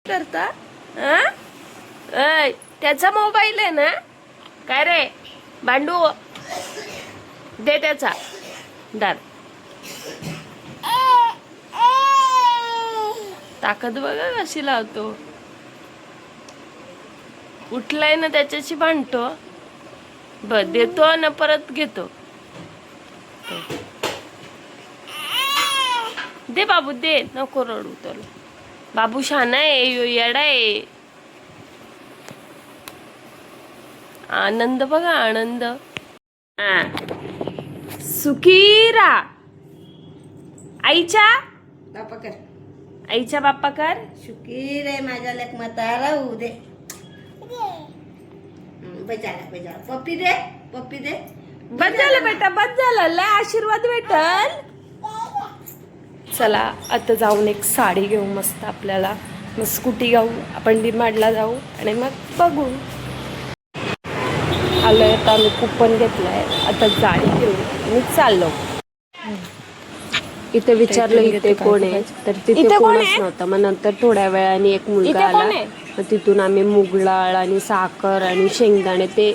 करता त्याचा मोबाईल आहे ना काय रे भांडू दे त्याचा दार ताकद बघा कशी लावतो उठलाय ना त्याच्याशी भांडतो देतो ना परत घेतो दे बाबू दे नको रडू तर बाबू शहाणा आहे येडा आहे आनंद बघा आनंद सुखीरा आईच्या बापा कर आईच्या बाप्पा कर सुखी रे माझ्या लेक म्हातारा होऊ दे बजाला बजाला पप्पी दे बस झालं बेटा बस झालं लय आशीर्वाद भेटल चला आता जाऊन एक साडी घेऊ मस्त आपल्याला मग स्कूटी घेऊ आपण डीमार्टला जाऊ आणि मग बघू आलोय आता आम्ही कुपन घेतलाय आता गाडी घेऊ आणि चाललो इथे विचारलं इथे कोण आहे तर तिथे कोणच नव्हतं मग नंतर थोड्या वेळाने एक मुलगा आला मग तिथून आम्ही मूग डाळ आणि साखर आणि शेंगदाणे ते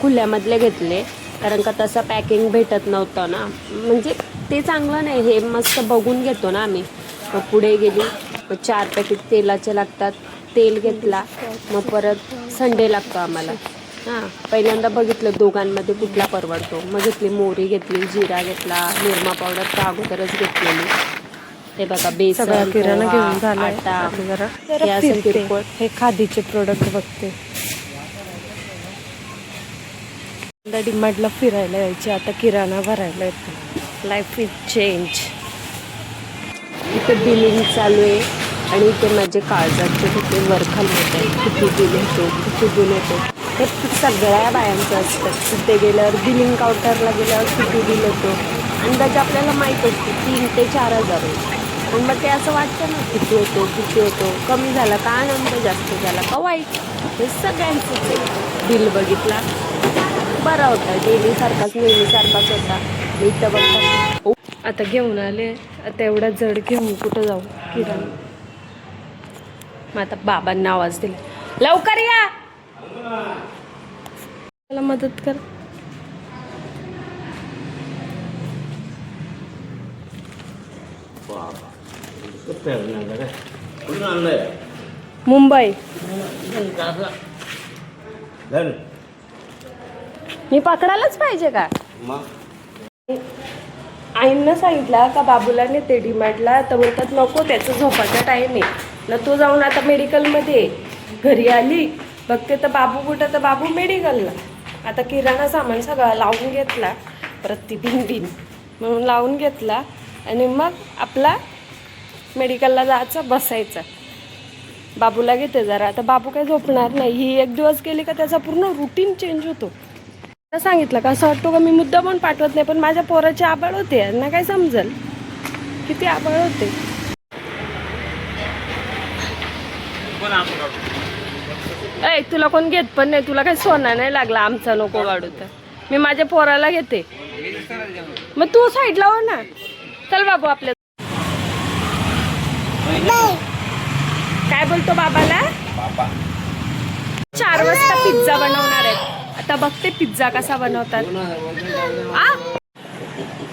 खुल्यामधले घेतले कारण का तसं पॅकिंग भेटत नव्हतं ना म्हणजे ते चांगलं नाही हे मस्त बघून घेतो ना आम्ही मग पुढे गेली मग 4 पॅकेट तेलाचे लागतात तेल घेतला मग परत संडे लागतो आम्हाला हां पहिल्यांदा बघितलं दोघांमध्ये कुठला परवडतो मग घेतली मोहरी घेतली जिरा घेतला निरमा पावडर तर अगोदरच घेतलेली हे बघा बेसन किराणा घेऊन झाला हे खादीचे प्रोडक्ट बघते डीमार्टला फिरायला यायचे आता किराणा भरायला येतो लाईफ इज चेंज इथे बिलिंग चालू आहे आणि इथे माझे काळजाचे तिथे वरखाल होत आहे किती बिल येतो किती बिल येतो हे सगळ्या बायांचं असतं तिथे गेल्यावर बिलिंग काउंटरला गेल्यावर किती बिल येतो अंदाज आपल्याला माहीत असतो 3 ते 4 हजार पण मग ते असं वाटतं ना किती होतो कमी झाला का आनंद जास्त झाला का वाईट हे सगळ्यांचंच बिल बघितला बरा होता डेली सारखाच नेहमीसारखाच होता इथं बघता आता घेऊन आले आता एवढा जड घेऊन कुठं जाऊ किराणा मग आता बाबांना आवाज दिला लवकर या मला मदत कर मुंबई मी पकडायलाच पाहिजे का आईंना सांगितलं का बाबूला नेते डीमार्टला तर म्हणतात नको त्याचं झोपाचा टाईम आहे ना तो जाऊन आता मेडिकलमध्ये घरी आली बघते तर बाबू कुठं तर बाबू मेडिकलला आता किराणा सामान सगळा लावून घेतला परत ती भिन म्हणून लावून घेतला आणि मग आपला मेडिकलला जायचं बसायचं बाबूला घेते जरा आता बाबू काही झोपणार नाही ही एक दिवस गेली का त्याचा पूर्ण रुटीन चेंज होतो सांगितलं का असं वाटतो का मी मुद्दा पण पाठवत नाही पण माझ्या पोराचे आबाळ होते यांना काय समजल किती आबाळ होते तुला कोण घेत पण नाही तुला काही सोना नाही लागला आमचा नको वाढू तर मी माझ्या पोराला घेते मग तू साईडला हो ना चल बाबू आपल्या काय बोलतो बाबाला 4 वाजता पिझ्झा बनवणार आहे आता बघते पिझ्झा कसा बनवतात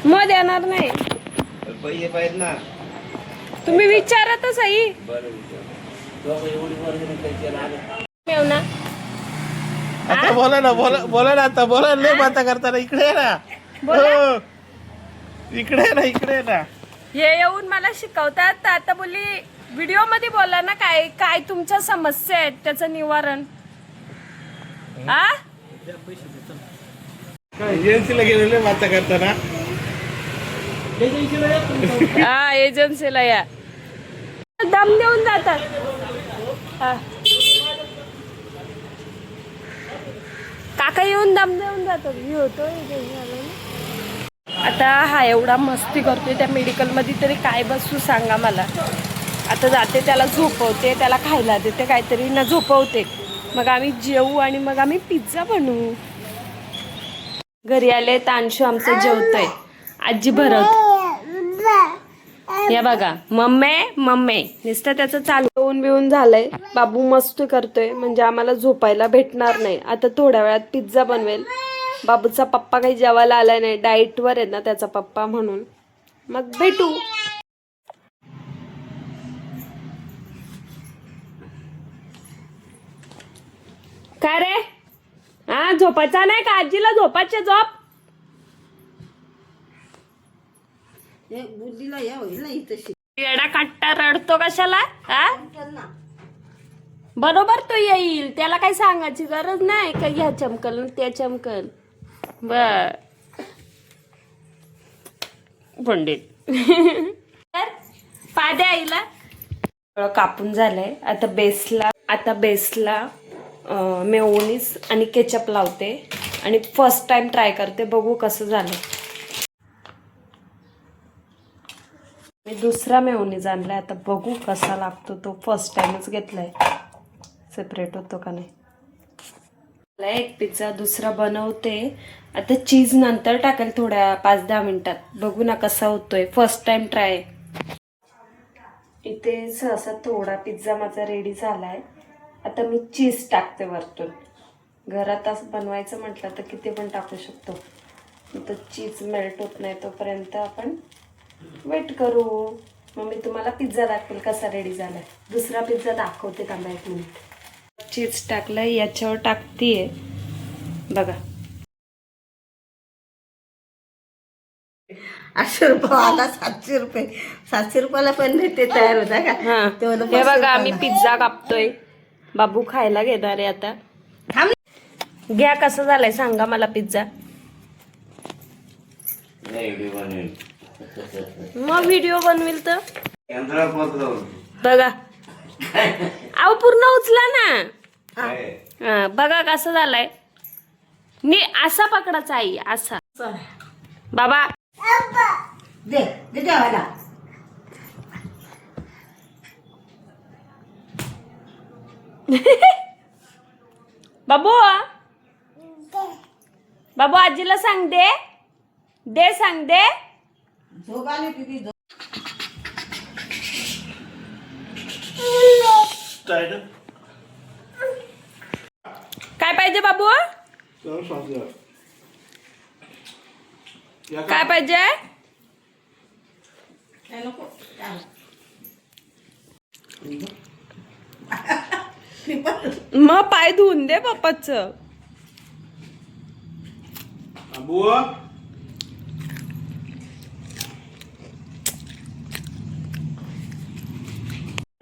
मग देणार नाही तुम्ही विचारा तर सही ना आता बोला ना आता बोला लय बाता करताना इकडे ना इकडे ना हे येऊन मला शिकवतात आता बोलली व्हिडिओ मध्ये बोला ना काय काय तुमच्या समस्या आहेत त्याचं निवारण एजन्सीला गेलेले बाता करताना एजन्सीला या दम देऊन जातात काका येऊन दम देऊन जातात मी होतो आता हा एवढा मस्ती करतोय त्या मेडिकलमध्ये तरी काय बसू सांगा मला आता जाते त्याला झोपवते त्याला खायला देते काहीतरी ना झोपवते मग आम्ही जेवू आणि मग आम्ही पिझ्झा बनवू घरी आले तांशू आमचं जेवतोय आजी भरत या बघा मम्मे मम्मे नुसतं त्याचं चालू बिवून झालंय. बाबू मस्त करतोय म्हणजे आम्हाला झोपायला भेटणार नाही. आता थोड्या वेळात पिझ्झा बनवेल. बाबूचा पप्पा काही जेवायला आला नाही, डाएटवर आहे ना त्याचा पप्पा, म्हणून मग भेटू. काय रे, हा झोपायचा नाही का? आजीला झोपायचे झोप. बुद्धीला या होईल ना इथं. येडा काट्टा रडतो कशाला? हा चल ना. बरोबर तो येईल, त्याला काही सांगायची गरज नाही का ह्या चमकल त्या चमकल. बर पंडित तर पादे आईला कापून झालंय. आता बेसला मेयोनीज आणि केचप लावते आणि फर्स्ट टाइम ट्राय करते, बघू कसं झालं. मी दुसरा मेयोनीज आणलाय, आता बघू कसा लागतो तो. फर्स्ट टाइमच घेतलाय, सेपरेट होतो का नाही. एक पिझ्झा दुसरा बनवते. आता चीज नंतर टाकेल थोड्या 5-10 मिनिटात, बघू ना कसा होतोय. First time try. इथे सहसा थोडा पिझ्झा माझा रेडी झालाय. आता मी चीज टाकते वरतून. घरात असं बनवायचं म्हटलं तर किती पण टाकू शकतो. तर चीज मेल्ट होत नाही तोपर्यंत आपण वेट करू. मग मी तुम्हाला पिझ्झा दाखवेल कसा रेडी झालाय. दुसरा पिझ्झा दाखवते थांबा 1 मिनिट. चीज टाकलंय, याच्यावर टाकतीये बघा. 800 रुपयाला 700 रुपये, 700 रुपयाला पण नाही ते तयार होता का? हा ते म्हणलं हे 500 बघा आम्ही रुपयाला. पिझ्झा कापतोय. बाबू खायला घेणार आहे आता. थांब. घ्या कसं झालंय सांगा मला पिझ्झा. मग व्हिडिओ बनवेल तर बघा. अहो पूर्ण उचला ना. हा बघा कसं झालंय. नी असा पकडाचा आई असा. बाबा दे दे जेवायला. बाबू बाबू आजीला सांग दे दे सांग दे. झोप आली तिथे झोप. काय पाहिजे बाबू? काय पाहिजे? काय नको. मग पाय धुवून दे पप्पाच.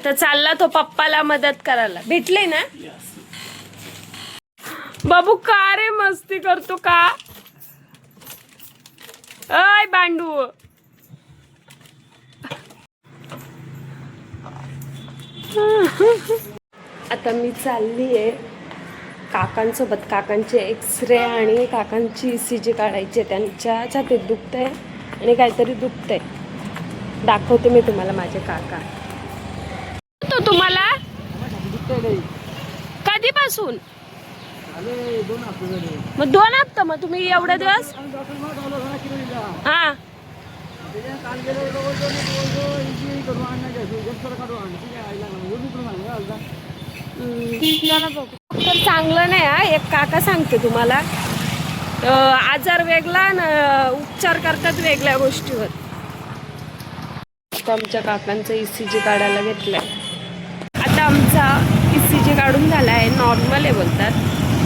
तर चालला तो पप्पाला मदत करायला. भेटले ना बाबू? का रे मस्ती करतो का? अय बांडू. आता मी चालली आहे काकांसोबत. काकांचे एक्सरे आणि काकांची ECG काढायची. त्यांच्या छातीत दुखतंय आणि काहीतरी दुखतंय. दाखवते मी तुम्हाला माझे काका. तो तुम्हाला कधीपासून? मग 2 हप्ता. मग तुम्ही एवढे दिवस हा तर चांगलं नाही. हा एक काका सांगते तुम्हाला, आजार वेगळा ना उपचार करतात वेगळ्या गोष्टीवर. आमच्या काकांचं ECG काढायला घेतलंय. आता आमचा ECG काढून झाला आहे, नॉर्मल आहे बोलतात.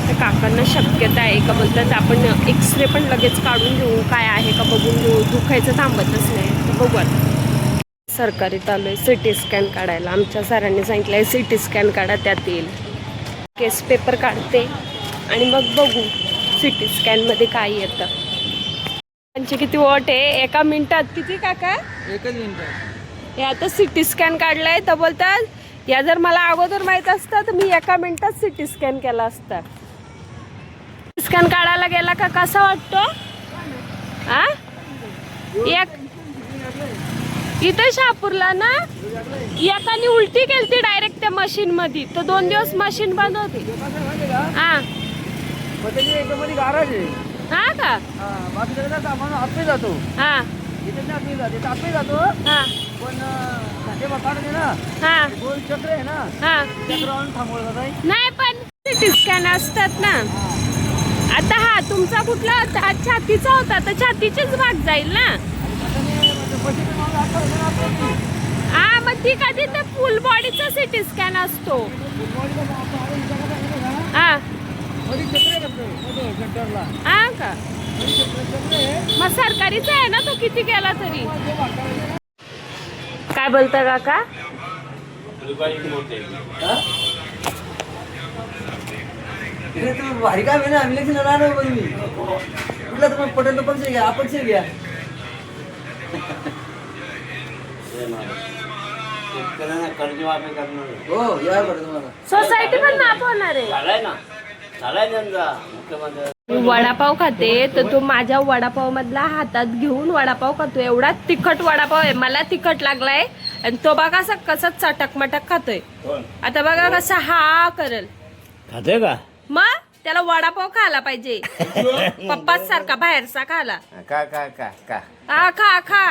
तर काकांना शक्यता आहे का बोलतात आपण एक्सरे पण लगेच काढून घेऊ, काय आहे का बघून घेऊ. दुखायचं थांबतच नाही. तर बघू आता. सरकारीत आलोय CT स्कॅन काढायला. आमच्या सरांनी सांगितलंय CT स्कॅन काढा, त्यात येईल. केस पेपर काढते आणि मग बघू CT स्कॅनमध्ये काय येतं. त्यांची किती वॉट आहे 1 मिनिटात? किती काका? 1 मिनिट. हे आता CT स्कॅन काढलाय तर बोलतात, या जर मला अगोदर माहित असतं तर मी 1 मिनिटात CT स्कॅन केला असता. स्कॅन काढायला गेला का कसा वाटतो? हा एक इथे शहापूरला ना एकाने उलटी केलती डायरेक्ट त्या मशीन मध्ये. तर 2 दिवस मशीन बंद होती. हा गाराज आहे. हा का? बाकी सगळं सामान आपले जातो. हा आपली जातो हा पण काढते ना हा दोन चक्र आहे ना हा चक्रावरून थांबवलं जात आहे. नाही पण सिटी स्कॅन असतात ना. आता हा तुमचा कुठला होता? छातीचा होता तर छातीचीच भाग जाईल ना. हा मग ती कधी तर फुल बॉडीचा सिटी स्कॅन असतो. हा हा का मग सरकारीचा आहे ना तो किती गेला तरी. काय बोलता काका? भारी काम आहे ना इलेक्शन राहणार पण मी कुठला तुम्हाला पटेल तो पक्ष घ्या अपक्ष घ्या. हो या बरं तुम्हाला सोसायटी पण माफ होणार आहे. वडापाव खाते तर तो माझ्या वडापाव मधला हातात घेऊन वडापाव खातो. एवढा तिखट वडापाव आहे. मला तिखट लागलाय आणि तो बघा कसा चटक मटक खातोय. आता बघा कसा हा करल. खाते का मग त्याला वडापाव खायला पाहिजे. पप्पाच सारखा बाहेरचा खाला. का का का का हा खा खा.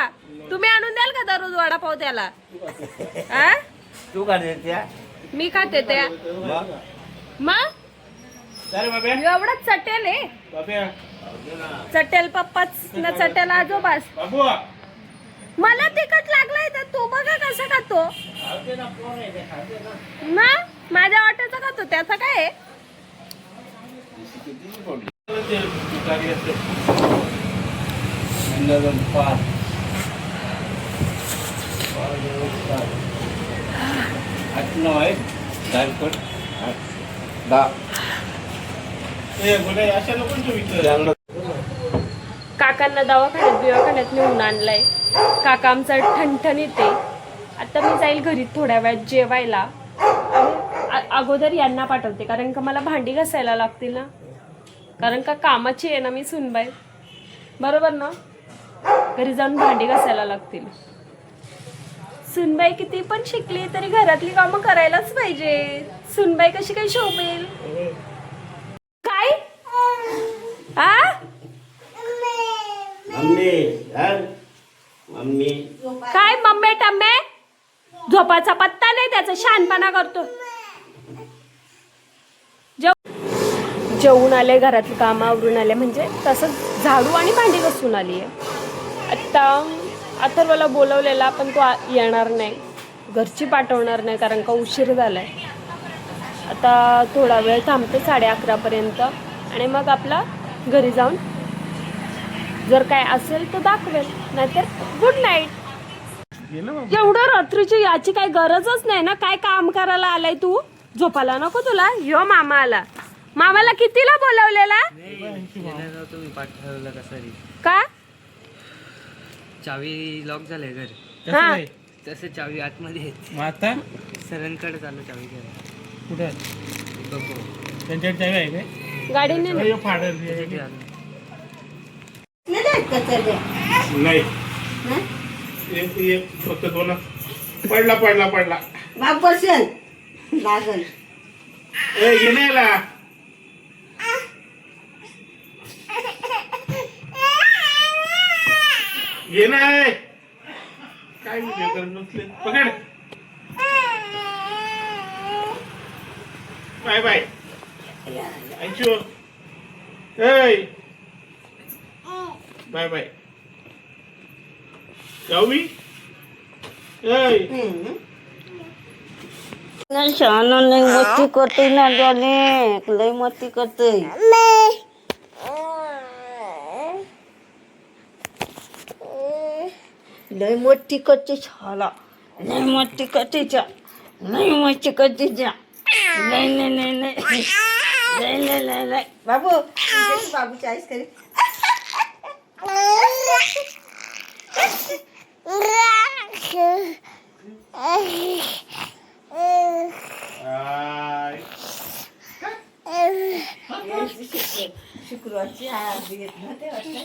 तुम्ही आणून द्याल का दररोज वडापाव त्याला? हा तू का देत्या मी खाते त्या. मग एवढा चटेल आहे. चटेल पप्पाच न चटेल आजोबास. मला तिखट लागलाय तर तो बघा कसा खातो ना. माझ्या वाट्याचा खातो त्याचा काय आहे. काकांना दवाखान्यात नेऊन आणलाय. काका आमचा ठणठणीत आहे. आता मी जाईल घरी थोड्या वेळात जेवायला. अगोदर यांना पाठवते कारण का मला भांडी घासायला लागतील ना. कारण का कामाची आहे ना मी सुनबाई. बरोबर ना. घरी जाऊन भांडी घासायला लागतील. सुनबाई किती पण शिकली तरी घरातली कामं करायलाच पाहिजे. सुनबाई कशी काही शोभेल काय. काय मम्मी टम्मे झोपाचा पत्ता नाही त्याचा. शहाणपणा करतो. जेवून आले घरातली कामं आवरून आले म्हणजे तसंच झाडू आणि भांडी घासून आली आहे. आत्ता अथर्वला बोलवलेला पण तो येणार नाही. घरची पाठवणार नाही कारण का उशीर झालाय. आता थोडा वेळ थांबते 11:30 आणि मग आपला घरी जाऊन जर काय असेल तर दाखवेल नाहीतर गुड नाईट. एवढं रात्रीची याची काही गरजच नाही ना. काय काम करायला आलाय तू. झोपायला नको तुला. यो मामा आला. मामाला कितीला बोलवलेला का. चावी लॉक झालंय घर. हा तसं चावी आतमध्ये आता सरांकडे चालू चावी घ्या. कुठं बघू त्यांच्याकडे चावी आहे काय गाडीने अयो, फाडल रे. नाही फक्त दोन पडला बाप बसेल लागल. ये नाही आला. ये नाही काय नसले पकड. बाय बाय ऐचू. बाय बाय जाऊ मी. शान लय मस्ती करते ना डॉले. लय मस्ती करते. लय मोठी करते छाला. लय मोठी करते चा. लय मोठी करते चा. लय लय लय लय लय लय लय लय. बाबू बाबू चॉईस करी. शुक्रवारची आज घेत ना ते वाटतं.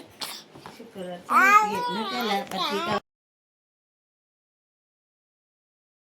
शुक्रवारची घेत ना त्याला